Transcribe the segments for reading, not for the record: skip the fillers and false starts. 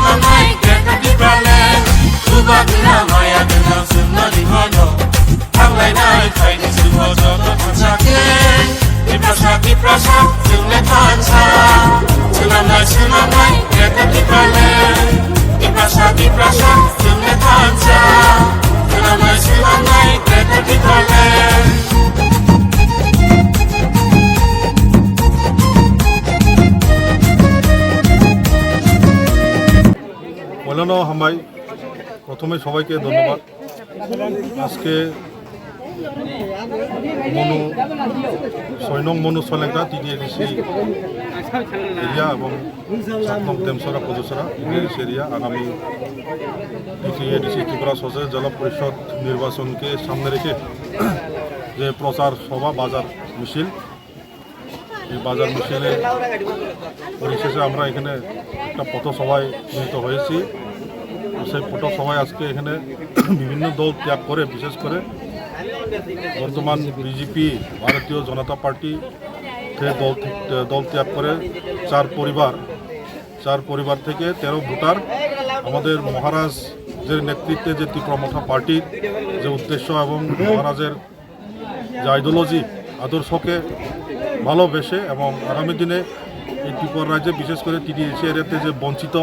Sunamai, Greta Gibraltar, Cuba Guna, Maya Guna, Sunna Lihono, Tanglai Nai, Kaini Suho, Jodo Tanchake, Diprasha, Sunne Tancha, Sunamai, Greta Gibraltar, Diprasha, Sunne Tancha, Sunamai, Greta Gibraltar. মৌলানা হামাই প্রথমে সবাইকে ধন্যবাদ। আজকে Manu সলেঙ্কা টিডিএডিসি area এবং 7 নং তেমসরা পদসরা টিডিএডিসি area আগামী টিডিএডিসি ত্রিপুরা সরকার জেলা পরিষদ নির্বাচনকে সামনে রেখে যে প্রচার সভা বাজার মিছিল, এই বাজার মিছিলে পরিশেষে আমরা এখানে একটা পথসভায় মিলিত হয়েছি। সেই পথসভায় আজকে এখানে বিভিন্ন দল ত্যাগ করে, বিশেষ করে বর্তমান বিজেপি ভারতীয় জনতা পার্টি দল ত্যাগ করে চার পরিবার থেকে 13 ভোটার আমাদের মহারাজের নেতৃত্বে যে তীব্রমথা পার্টির যে উদ্দেশ্য এবং মহারাজের যে আইডিওলজি আদর্শকে ভালোবেসে এবং আগামী দিনে এই ত্রিপুরা রাজ্যে বিশেষ করে টিডিএডিসি এরিয়াতে যে বঞ্চিত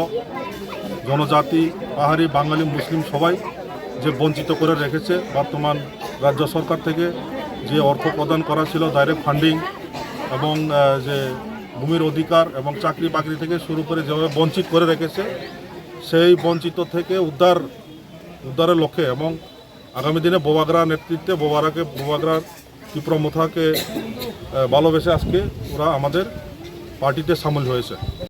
জনজাতি, পাহাড়ি, বাঙালি, মুসলিম সবাই যে বঞ্চিত করে রেখেছে, বর্তমান রাজ্য সরকার থেকে যে অর্থ প্রদান করা ছিল ডাইরেক্ট ফান্ডিং এবং যে ভূমির অধিকার এবং চাকরি বাকরি থেকে শুরু করে যেভাবে বঞ্চিত করে রেখেছে, সেই বঞ্চিত থেকে উদ্ধারের লক্ষ্যে এবং আগামী দিনে বোবাগরা নেতৃত্বে বোবাগরার তীব্রমথাকে ভালোবেসে আজকে ওরা আমাদের পার্টিতে সামিল হয়েছে।